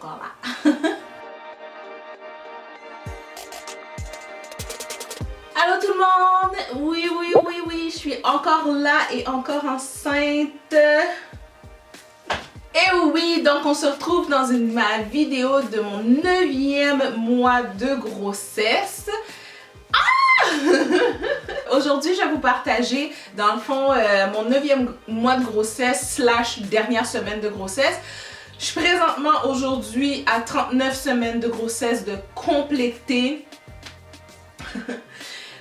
encore là. Allô tout le monde! Oui, je suis encore là et encore enceinte. Et oui, donc on se retrouve dans ma vidéo de mon 9e mois de grossesse. Aujourd'hui, je vais vous partager, dans le fond, mon 9e mois de grossesse / dernière semaine de grossesse. Je suis présentement aujourd'hui à 39 semaines de grossesse de compléter.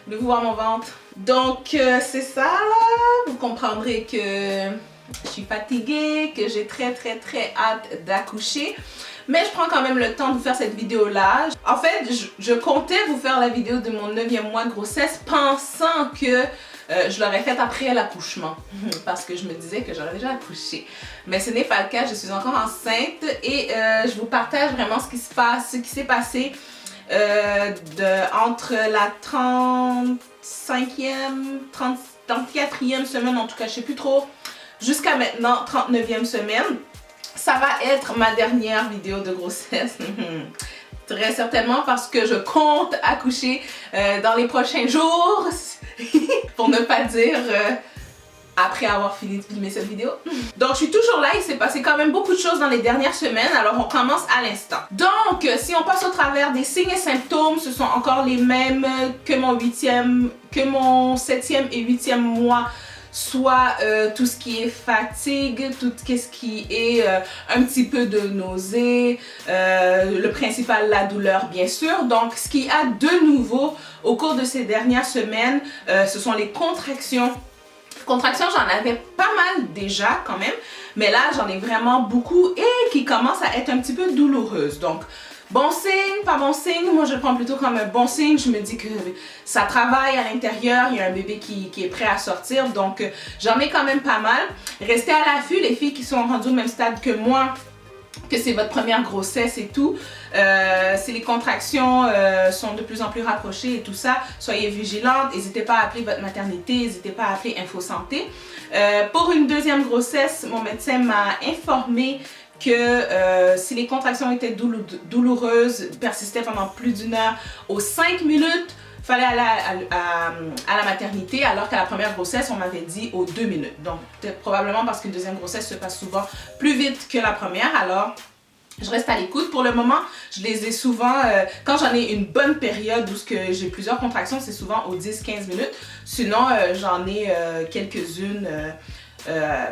Voulez-vous voir mon ventre? Donc, c'est ça là. Vous comprendrez que je suis fatiguée, que j'ai très hâte d'accoucher. Mais je prends quand même le temps de vous faire cette vidéo-là. En fait, je comptais vous faire la vidéo de mon 9e mois de grossesse pensant que je l'aurais faite après l'accouchement. Parce que je me disais que j'aurais déjà accouché. Mais ce n'est pas le cas, je suis encore enceinte et je vous partage vraiment ce qui se passe, ce qui s'est passé entre la 35e, 34e semaine, en tout cas je sais plus trop, jusqu'à maintenant 39e semaine. Ça va être ma dernière vidéo de grossesse. Très certainement parce que je compte accoucher dans les prochains jours. Pour ne pas dire après avoir fini de filmer cette vidéo. Donc je suis toujours là, il s'est passé quand même beaucoup de choses dans les dernières semaines, alors on commence à l'instant. Donc si on passe au travers des signes et symptômes, ce sont encore les mêmes que mon 7e et 8e mois. Soit tout ce qui est fatigue, tout ce qui est un petit peu de nausée, le principal, la douleur bien sûr. Donc ce qu'il y a de nouveau au cours de ces dernières semaines, ce sont les contractions. Contractions, j'en avais pas mal déjà quand même, mais là j'en ai vraiment beaucoup et qui commencent à être un petit peu douloureuses. Donc bon signe, pas bon signe, moi je le prends plutôt comme un bon signe. Je me dis que ça travaille à l'intérieur, il y a un bébé qui est prêt à sortir, donc j'en ai quand même pas mal. Restez à l'affût, les filles qui sont rendues au même stade que moi, que c'est votre première grossesse et tout, si les contractions sont de plus en plus rapprochées et tout ça, soyez vigilantes, n'hésitez pas à appeler votre maternité, n'hésitez pas à appeler Info Santé. Pour une deuxième grossesse, mon médecin m'a informé que si les contractions étaient douloureuses, persistaient pendant plus d'1 heure, aux 5 minutes, il fallait aller à la maternité, alors qu'à la première grossesse, on m'avait dit aux 2 minutes. Donc, peut-être probablement parce qu'une deuxième grossesse se passe souvent plus vite que la première, alors je reste à l'écoute. Pour le moment, je les ai souvent, quand j'en ai une bonne période où j'ai plusieurs contractions, c'est souvent aux 10-15 minutes. Sinon, j'en ai quelques-unes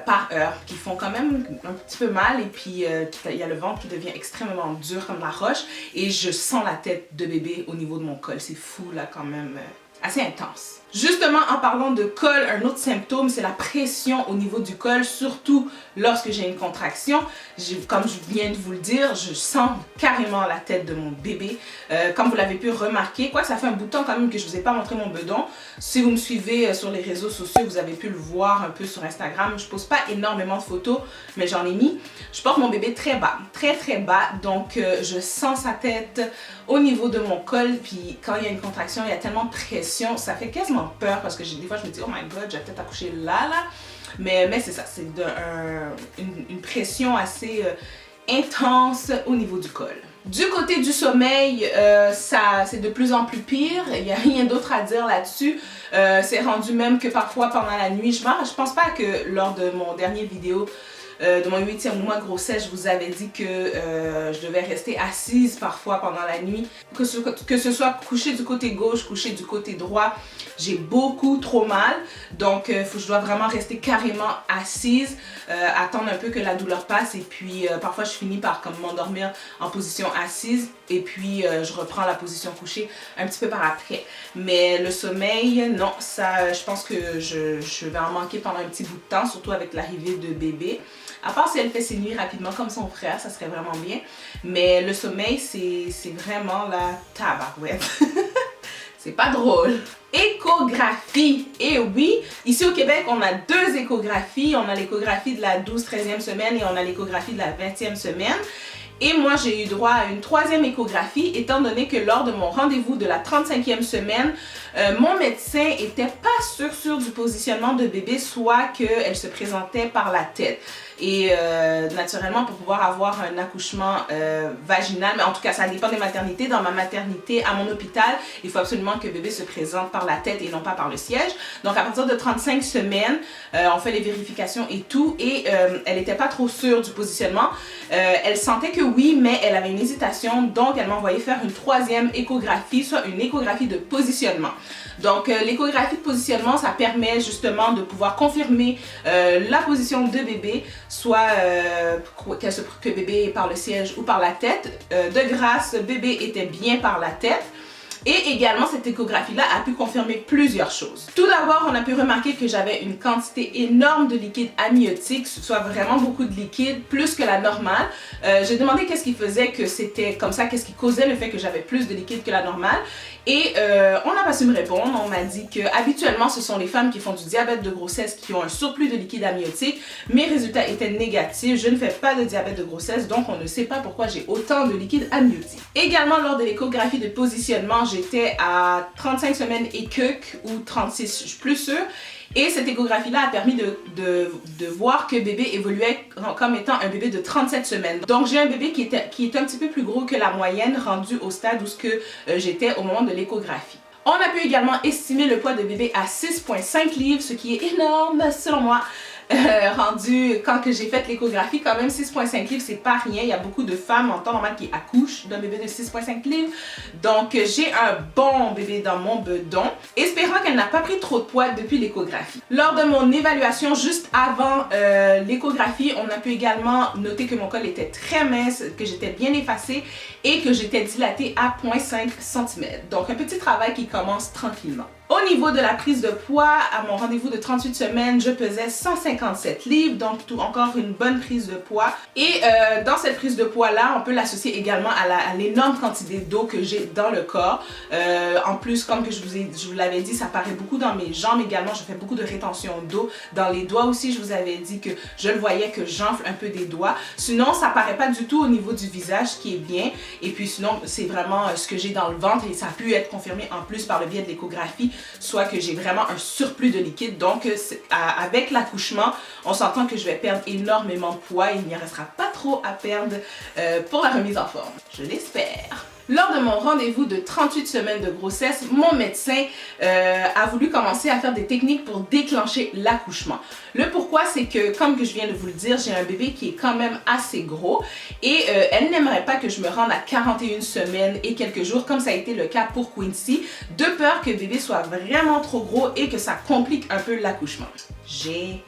par heure qui font quand même un petit peu mal, et puis il y a le ventre qui devient extrêmement dur comme la roche et je sens la tête de bébé au niveau de mon col. C'est fou là quand même, assez intense. Justement, en parlant de col, un autre symptôme, c'est la pression au niveau du col, surtout lorsque j'ai une contraction. Comme je viens de vous le dire, je sens carrément la tête de mon bébé. Comme vous l'avez pu remarquer, quoi, ça fait un bout de temps quand même que je ne vous ai pas montré mon bedon. Si vous me suivez sur les réseaux sociaux, vous avez pu le voir un peu sur Instagram. Je ne pose pas énormément de photos, mais j'en ai mis. Je porte mon bébé très bas, très bas, donc je sens sa tête au niveau de mon col. Puis quand il y a une contraction, il y a tellement de pression, ça fait quasiment peur parce que des fois je me dis oh my god, j'ai peut-être accouché là. Mais c'est ça, c'est une pression assez intense au niveau du col. Du côté du sommeil, c'est de plus en plus pire, il n'y a rien d'autre à dire là-dessus. C'est rendu même que parfois pendant la nuit, je pense pas que lors de mon dernier vidéo de mon 8e mois de grossesse, je vous avais dit que je devais rester assise parfois pendant la nuit. Que ce soit coucher du côté gauche, coucher du côté droit, j'ai beaucoup trop mal. Donc je dois vraiment rester carrément assise, attendre un peu que la douleur passe, et puis parfois je finis par comme m'endormir en position assise, et puis je reprends la position couchée un petit peu par après. Mais le sommeil, non, ça, je pense que je vais en manquer pendant un petit bout de temps, surtout avec l'arrivée de bébé. À part si elle fait ses nuits rapidement comme son frère, ça serait vraiment bien. Mais le sommeil, c'est vraiment la tabarouette. C'est pas drôle. Échographie. Et oui, ici au Québec, on a 2 échographies. On a l'échographie de la 12-13e semaine et on a l'échographie de la 20e semaine. Et moi, j'ai eu droit à une 3e échographie, étant donné que lors de mon rendez-vous de la 35e semaine, mon médecin était pas sûr du positionnement de bébé, soit qu'elle se présentait par la tête. Et naturellement, pour pouvoir avoir un accouchement vaginal, mais en tout cas ça dépend des maternités. Dans ma maternité, à mon hôpital, il faut absolument que bébé se présente par la tête et non pas par le siège. Donc à partir de 35 semaines, on fait les vérifications et tout, et elle n'était pas trop sûre du positionnement. Elle sentait que oui, mais elle avait une hésitation, donc elle m'a envoyé faire une troisième échographie, soit une échographie de positionnement. Donc l'échographie de positionnement, ça permet justement de pouvoir confirmer la position de bébé, soit que bébé est par le siège ou par la tête. De grâce, bébé était bien par la tête. Et également, cette échographie-là a pu confirmer plusieurs choses. Tout d'abord, on a pu remarquer que j'avais une quantité énorme de liquide amniotique, soit vraiment beaucoup de liquide, plus que la normale. J'ai demandé qu'est-ce qui faisait que c'était comme ça, qu'est-ce qui causait le fait que j'avais plus de liquide que la normale. Et on n'a pas su me répondre. On m'a dit que habituellement, ce sont les femmes qui font du diabète de grossesse qui ont un surplus de liquide amniotique. Mes résultats étaient négatifs. Je ne fais pas de diabète de grossesse, donc on ne sait pas pourquoi j'ai autant de liquide amniotique. Également, lors de l'échographie de positionnement, j'étais à 35 semaines et quelques ou 36, je suis plus sûre. Et cette échographie-là a permis de voir que bébé évoluait comme étant un bébé de 37 semaines. Donc j'ai un bébé qui est un petit peu plus gros que la moyenne, rendu au stade où j'étais au moment de l'échographie. On a pu également estimer le poids de bébé à 6,5 livres, ce qui est énorme selon moi. Rendu quand que j'ai fait l'échographie, quand même 6,5 livres, c'est pas rien. Il y a beaucoup de femmes en temps normal qui accouchent d'un bébé de 6,5 livres. Donc j'ai un bon bébé dans mon bedon, espérant qu'elle n'a pas pris trop de poids depuis l'échographie. Lors de mon évaluation juste avant l'échographie, on a pu également noter que mon col était très mince, que j'étais bien effacée et que j'étais dilatée à 0,5 cm. Donc un petit travail qui commence tranquillement. Au niveau de la prise de poids, à mon rendez-vous de 38 semaines, je pesais 157 livres, donc encore une bonne prise de poids. Et dans cette prise de poids-là, on peut l'associer également à l'énorme quantité d'eau que j'ai dans le corps. En plus, comme que je vous l'avais dit, ça paraît beaucoup dans mes jambes également. Je fais beaucoup de rétention d'eau. Dans les doigts aussi, je vous avais dit que je le voyais que j'enfle un peu des doigts. Sinon, ça paraît pas du tout au niveau du visage, ce qui est bien. Et puis sinon, c'est vraiment ce que j'ai dans le ventre et ça a pu être confirmé en plus par le biais de l'échographie, soit que j'ai vraiment un surplus de liquide. Donc avec l'accouchement, on s'entend que je vais perdre énormément de poids et il n'y restera pas trop à perdre pour la remise en forme. Je l'espère. Lors de mon rendez-vous de 38 semaines de grossesse, mon médecin a voulu commencer à faire des techniques pour déclencher l'accouchement. Le pourquoi, c'est que, comme que je viens de vous le dire, j'ai un bébé qui est quand même assez gros et elle n'aimerait pas que je me rende à 41 semaines et quelques jours, comme ça a été le cas pour Quincy, de peur que bébé soit vraiment trop gros et que ça complique un peu l'accouchement. Génial!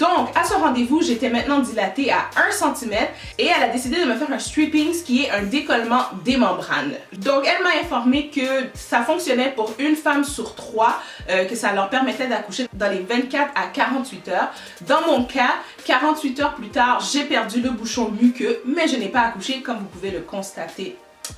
Donc, à ce rendez-vous, j'étais maintenant dilatée à 1 cm et elle a décidé de me faire un stripping, ce qui est un décollement des membranes. Donc, elle m'a informé que ça fonctionnait pour une femme sur 3, que ça leur permettait d'accoucher dans les 24 à 48 heures. Dans mon cas, 48 heures plus tard, j'ai perdu le bouchon muqueux, mais je n'ai pas accouché comme vous pouvez le constater.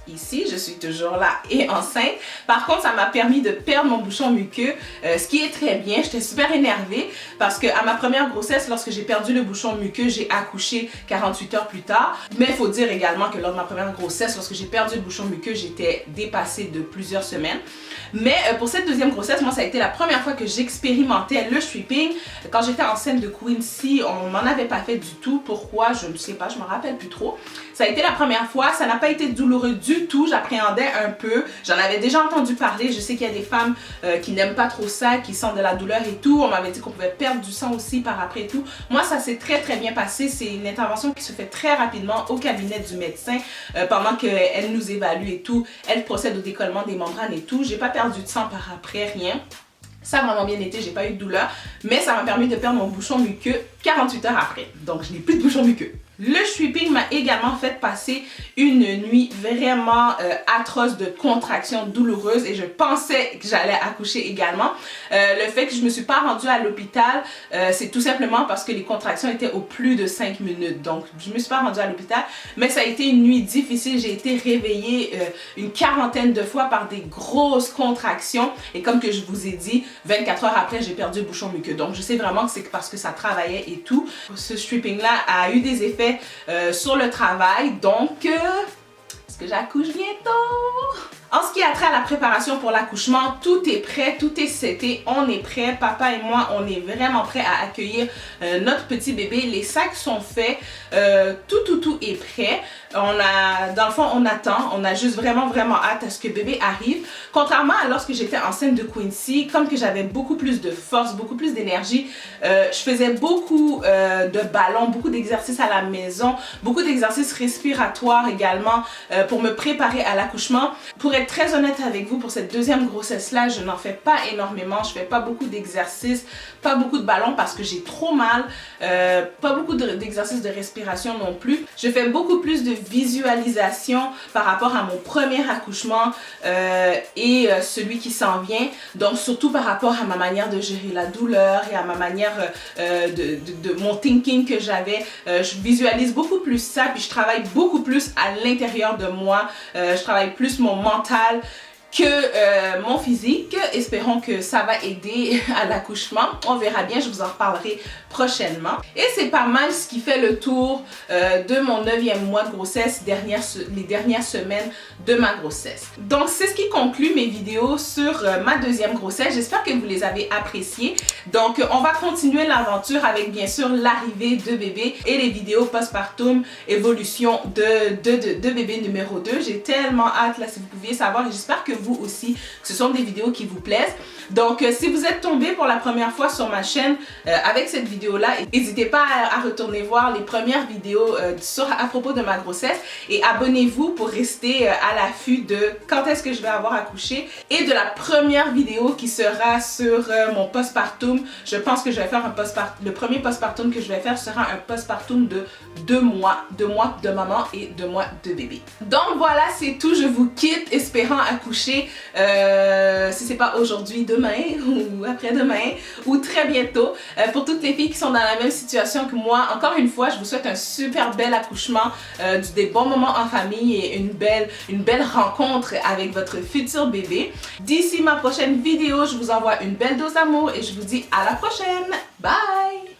Ici, je suis toujours là et enceinte. Par contre, ça m'a permis de perdre mon bouchon muqueux, ce qui est très bien. J'étais super énervée parce que à ma première grossesse, lorsque j'ai perdu le bouchon muqueux, j'ai accouché 48 heures plus tard. Mais il faut dire également que lors de ma première grossesse, lorsque j'ai perdu le bouchon muqueux, j'étais dépassée de plusieurs semaines. Mais pour cette deuxième grossesse, moi, ça a été la première fois que j'expérimentais le stripping. Quand j'étais enceinte de Quincy, on m'en avait pas fait du tout. Pourquoi? Je ne sais pas, je me rappelle plus trop. Ça a été la première fois, ça n'a pas été douloureux du tout, j'appréhendais un peu. J'en avais déjà entendu parler, je sais qu'il y a des femmes qui n'aiment pas trop ça, qui sentent de la douleur et tout. On m'avait dit qu'on pouvait perdre du sang aussi par après et tout. Moi, ça s'est très bien passé. C'est une intervention qui se fait très rapidement au cabinet du médecin pendant qu'elle nous évalue et tout. Elle procède au décollement des membranes et tout. J'ai pas perdu de sang par après, rien. Ça a vraiment bien été, j'ai pas eu de douleur, mais ça m'a permis de perdre mon bouchon muqueux 48 heures après. Donc je n'ai plus de bouchon muqueux. Le stripping m'a également fait passer une nuit vraiment atroce de contractions douloureuses et je pensais que j'allais accoucher également. Le fait que je ne me suis pas rendue à l'hôpital, c'est tout simplement parce que les contractions étaient au plus de 5 minutes. Donc je ne me suis pas rendue à l'hôpital, mais ça a été une nuit difficile. J'ai été réveillée une quarantaine de fois par des grosses contractions et comme que je vous ai dit, 24 heures après, j'ai perdu le bouchon muqueux. Donc je sais vraiment que c'est parce que ça travaillait et tout. Ce stripping-là a eu des effets sur le travail, donc est-ce que j'accouche bientôt? En ce qui a trait à la préparation pour l'accouchement, tout est prêt, tout est seté, on est prêt. Papa et moi, on est vraiment prêts à accueillir notre petit bébé. Les sacs sont faits, tout est prêt. Dans le fond, on attend, on a juste vraiment hâte à ce que bébé arrive. Contrairement à lorsque j'étais enceinte de Quincy, comme que j'avais beaucoup plus de force, beaucoup plus d'énergie, je faisais beaucoup de ballons, beaucoup d'exercices à la maison, beaucoup d'exercices respiratoires également pour me préparer à l'accouchement. Pour être très honnête avec vous, pour cette deuxième grossesse-là, je n'en fais pas énormément, je fais pas beaucoup d'exercices, pas beaucoup de ballons parce que j'ai trop mal, pas beaucoup d'exercices de respiration non plus. Je fais beaucoup plus de visualisation par rapport à mon premier accouchement et celui qui s'en vient, donc surtout par rapport à ma manière de gérer la douleur et à ma manière de mon thinking que j'avais. Je visualise beaucoup plus ça, puis je travaille beaucoup plus à l'intérieur de moi, je travaille plus mon mental que mon physique. Espérons que ça va aider à l'accouchement. On verra bien, je vous en reparlerai prochainement. Et c'est pas mal ce qui fait le tour de mon 9e mois de grossesse, les dernières semaines de ma grossesse. Donc c'est ce qui conclut mes vidéos sur ma deuxième grossesse. J'espère que vous les avez appréciées. Donc on va continuer l'aventure avec bien sûr l'arrivée de bébé et les vidéos postpartum, évolution de bébé numéro 2. J'ai tellement hâte là, si vous pouviez savoir, et j'espère que vous aussi, que ce sont des vidéos qui vous plaisent. Donc si vous êtes tombé pour la première fois sur ma chaîne avec cette vidéo là, n'hésitez pas à retourner voir les premières vidéos à propos de ma grossesse et abonnez-vous pour rester à l'affût de quand est-ce que je vais avoir accouché et de la première vidéo qui sera sur mon postpartum. Je pense que je vais faire le premier postpartum que je vais faire sera un postpartum de 2 mois de maman et 2 mois de bébé. Donc voilà, c'est tout. Je vous quitte espérant accoucher si c'est pas aujourd'hui, demain ou après-demain ou très bientôt. Pour toutes les filles qui sont dans la même situation que moi, encore une fois, je vous souhaite un super bel accouchement, des bons moments en famille et une belle rencontre avec votre futur bébé. D'ici ma prochaine vidéo, je vous envoie une belle dose d'amour et je vous dis à la prochaine. Bye!